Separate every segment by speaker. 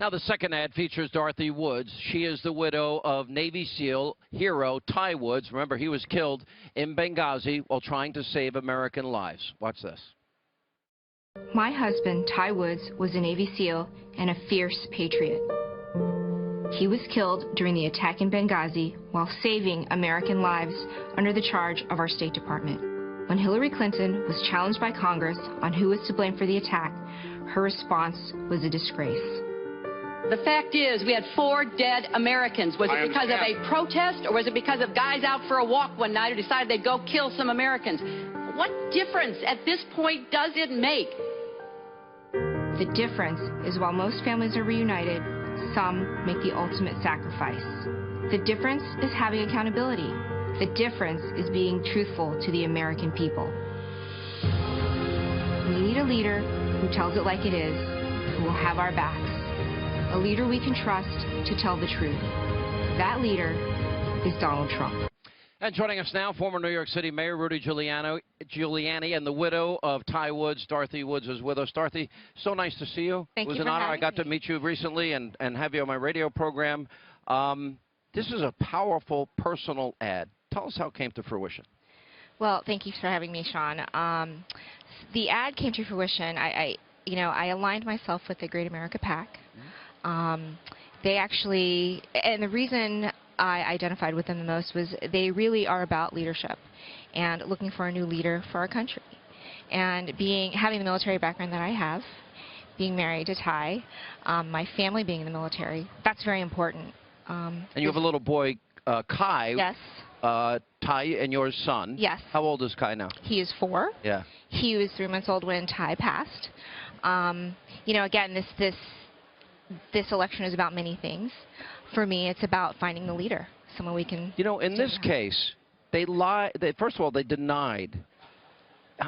Speaker 1: Now, the second ad features Dorothy Woods. She is the widow of Navy SEAL hero Ty Woods. Remember, he was killed in Benghazi while trying to save American lives. Watch this.
Speaker 2: My husband, Ty Woods, was a Navy SEAL and a fierce patriot. He was killed during the attack in Benghazi while saving American lives under the charge of our State Department. When Hillary Clinton was challenged by Congress on who was to blame for the attack, her response was a disgrace.
Speaker 3: The fact is, we had 4 dead Americans. Was it because of a protest, or was it because of guys out for a walk one night who decided they'd go kill some Americans? What difference at this point does it make?
Speaker 2: The difference is while most families are reunited, some make the ultimate sacrifice. The difference is having accountability. The difference is being truthful to the American people. We need a leader who tells it like it is, who will have our backs. A leader we can trust to tell the truth. That leader is Donald Trump.
Speaker 1: And joining us now, former New York City Mayor Rudy Giuliani, and the widow of Ty Woods, Dorothy Woods, is with us. Dorothy, so nice to see you.
Speaker 2: Thank you for having me.
Speaker 1: It was an honor. I got to meet you recently and have you on my radio program. This is a powerful personal ad. Tell us how it came to fruition.
Speaker 2: Well, thank you for having me, Sean. The ad came to fruition. I aligned myself with the Great America PAC. They actually, and the reason I identified with them the most was they really are about leadership and looking for a new leader for our country. And having the military background that I have, being married to Ty, my family being in the military, that's very important.
Speaker 1: And you have a little boy, Kai.
Speaker 2: Yes.
Speaker 1: Ty and your son.
Speaker 2: Yes.
Speaker 1: How old is Kai now?
Speaker 2: He is 4.
Speaker 1: Yeah.
Speaker 2: He was 3 months old when Ty passed. Again, this election is about many things. For me, it's about finding the leader, someone we can.
Speaker 1: In this case, they lied. First of all, they denied,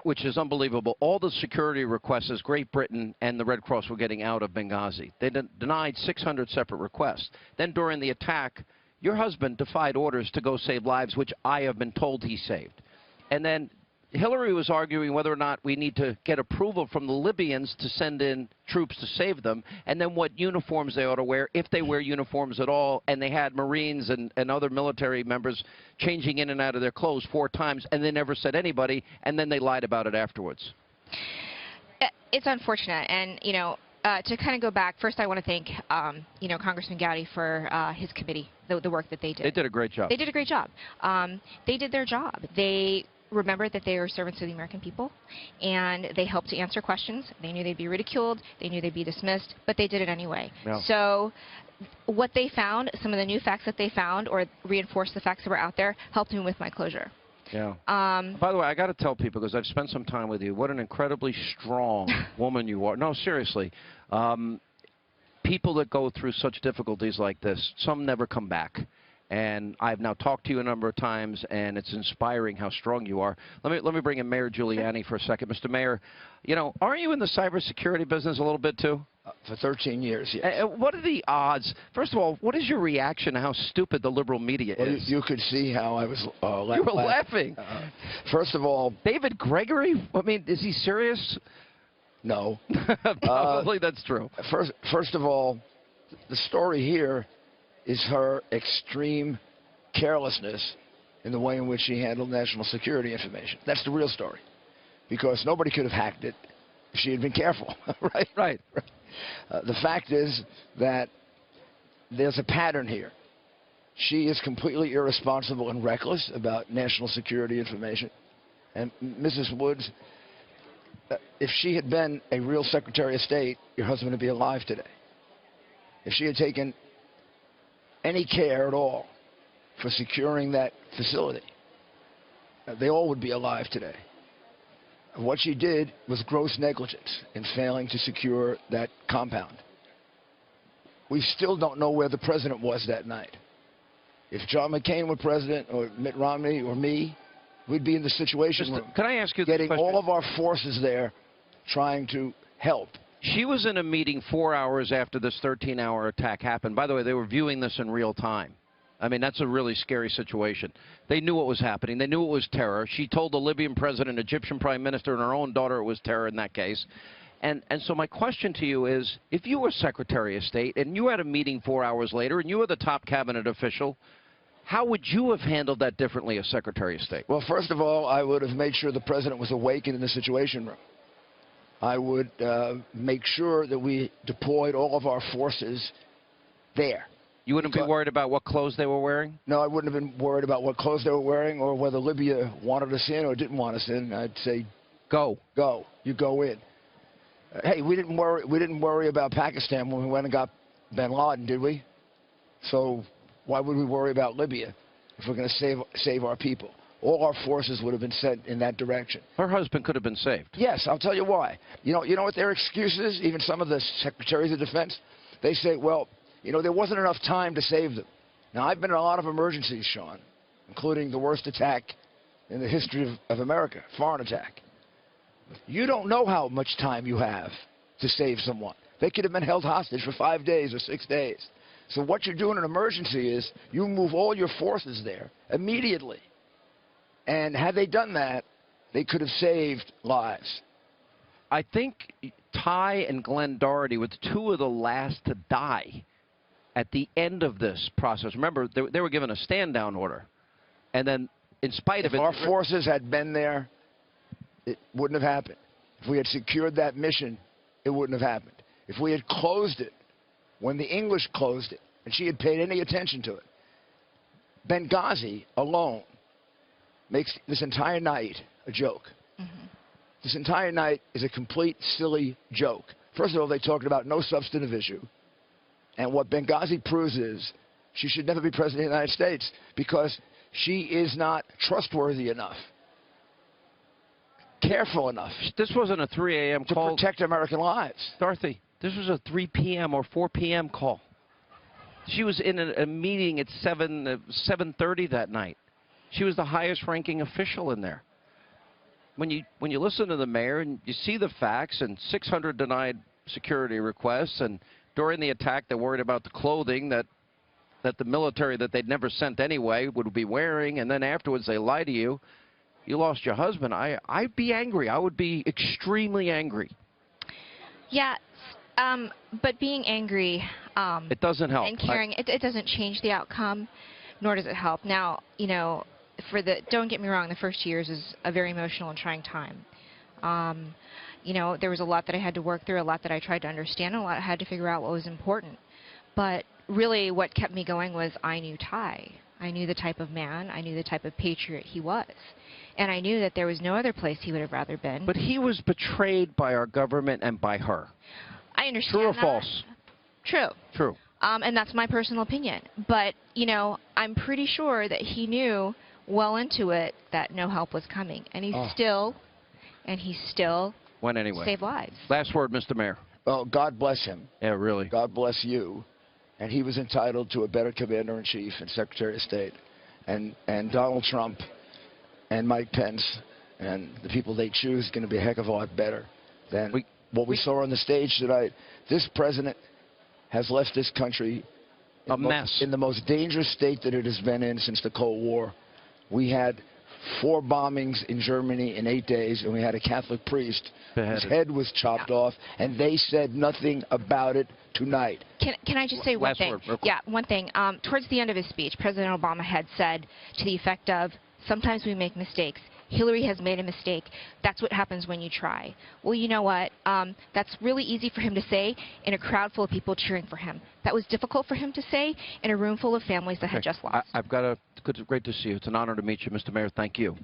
Speaker 1: which is unbelievable, all the security requests as Great Britain and the Red Cross were getting out of Benghazi. They denied 600 separate requests. Then during the attack, your husband defied orders to go save lives, which I have been told he saved. And then Hillary was arguing whether or not we need to get approval from the Libyans to send in troops to save them, and then what uniforms they ought to wear, if they wear uniforms at all. And they had Marines and other military members changing in and out of their clothes 4 times, and they never said anybody, and then they lied about it afterwards.
Speaker 2: It's unfortunate, and, to kind of go back, first I want to thank, Congressman Gowdy for his committee, the work that they did.
Speaker 1: They did a great job.
Speaker 2: They did a great job. They did their job. They remembered that they were servants of the American people, and they helped to answer questions. They knew they'd be ridiculed. They knew they'd be dismissed, but they did it anyway. Yeah. So what they found, some of the new facts that they found or reinforced the facts that were out there, helped me with my closure.
Speaker 1: Yeah. By the way, I got to tell people, because I've spent some time with you, what an incredibly strong woman you are. No, seriously. People that go through such difficulties like this, some never come back. And I've now talked to you a number of times, and it's inspiring how strong you are. Let me bring in Mayor Giuliani for a second. Mr. Mayor, aren't you in the cybersecurity business a little bit too?
Speaker 4: For 13 years, yes.
Speaker 1: What are the odds? First of all, what is your reaction to how stupid the liberal media is?
Speaker 4: You could see how I was laughing.
Speaker 1: You were laughing.
Speaker 4: First of all,
Speaker 1: David Gregory? I mean, is he serious?
Speaker 4: No.
Speaker 1: Probably that's true.
Speaker 4: First of all, the story here is her extreme carelessness in the way in which she handled national security information. That's the real story. Because nobody could have hacked it if she had been careful, right?
Speaker 1: Right.
Speaker 4: The fact is that there's a pattern here. She is completely irresponsible and reckless about national security information. And Mrs. Woods, if she had been a real Secretary of State, your husband would be alive today. If she had taken any care at all for securing that facility, they all would be alive today. What she did was gross negligence in failing to secure that compound. We still don't know where the president was that night. If John McCain were president, or Mitt Romney, or me, we'd be in the situation room.
Speaker 1: Can I ask you
Speaker 4: getting all of our forces there trying to help.
Speaker 1: She was in a meeting 4 hours after this 13-hour attack happened. By the way, they were viewing this in real time. I mean, that's a really scary situation. They knew what was happening. They knew it was terror. She told the Libyan president, Egyptian prime minister, and her own daughter it was terror in that case. And so my question to you is, if you were Secretary of State and you had a meeting 4 hours later and you were the top cabinet official, how would you have handled that differently as Secretary of State?
Speaker 4: Well, first of all, I would have made sure the president was awakened in the Situation Room. I would make sure that we deployed all of our forces there.
Speaker 1: You wouldn't be worried about what clothes they were wearing?
Speaker 4: No, I wouldn't have been worried about what clothes they were wearing or whether Libya wanted us in or didn't want us in. I'd say,
Speaker 1: go.
Speaker 4: Go. You go in. Hey, we didn't worry about Pakistan when we went and got bin Laden, did we? So why would we worry about Libya if we're going to save our people? All our forces would have been sent in that direction.
Speaker 1: Her husband could have been saved.
Speaker 4: Yes, I'll tell you why. You know what their excuse is? Even some of the secretaries of defense, they say, well, there wasn't enough time to save them. Now, I've been in a lot of emergencies, Sean, including the worst attack in the history of America, foreign attack. You don't know how much time you have to save someone. They could have been held hostage for 5 days or 6 days. So what you do in an emergency is you move all your forces there immediately. And had they done that, they could have saved lives.
Speaker 1: I think Ty and Glenn Doherty were two of the last to die at the end of this process. Remember, they were given a stand-down order. And then, in spite of it...
Speaker 4: If our forces had been there, it wouldn't have happened. If we had secured that mission, it wouldn't have happened. If we had closed it when the English closed it, and she had paid any attention to it, Benghazi alone makes this entire night a joke. Mm-hmm. This entire night is a complete, silly joke. First of all, they talked about no substantive issue. And what Benghazi proves is she should never be president of the United States because she is not trustworthy enough, careful enough.
Speaker 1: This wasn't a 3 a.m. call.
Speaker 4: To protect American lives.
Speaker 1: Dorothy, this was a 3 p.m. or 4 p.m. call. She was in a meeting at 7:30 that night. She was the highest-ranking official in there. When you listen to the mayor and you see the facts and 600 denied security requests, and during the attack they're worried about the clothing that the military that they'd never sent anyway would be wearing, and then afterwards they lie to you. You lost your husband. I'd be angry. I would be extremely angry.
Speaker 2: Yeah, but being angry
Speaker 1: it doesn't help.
Speaker 2: And caring, it doesn't change the outcome, nor does it help. Now, don't get me wrong, the first years is a very emotional and trying time. There was a lot that I had to work through, a lot that I tried to understand, and a lot I had to figure out what was important. But really what kept me going was I knew Ty. I knew the type of man, I knew the type of patriot he was. And I knew that there was no other place he would have rather been.
Speaker 1: But he was betrayed by our government and by her.
Speaker 2: I understand.
Speaker 1: True or
Speaker 2: that.
Speaker 1: false?
Speaker 2: True.
Speaker 1: True.
Speaker 2: And that's my personal opinion. But, I'm pretty sure that he knew well into it that no help was coming. And he still
Speaker 1: went anyway.
Speaker 2: Saved lives.
Speaker 1: Last word, Mr. Mayor.
Speaker 4: Well, God bless him.
Speaker 1: Yeah, really.
Speaker 4: God bless you. And he was entitled to a better commander-in-chief and Secretary of State. And Donald Trump and Mike Pence and the people they choose is going to be a heck of a lot better than what we saw on the stage tonight. This president has left this country
Speaker 1: a mess.
Speaker 4: In the most dangerous state that it has been in since the Cold War. We had 4 bombings in Germany in 8 days, and we had a Catholic priest whose head was chopped off, and they said nothing about it tonight.
Speaker 2: Can I just say one thing? Yeah, one thing. Towards the end of his speech, President Obama had said to the effect of, sometimes we make mistakes. Hillary has made a mistake. That's what happens when you try. Well, you know what? That's really easy for him to say in a crowd full of people cheering for him. That was difficult for him to say in a room full of families that had just lost.
Speaker 1: I've got great to see you. It's an honor to meet you, Mr. Mayor. Thank you.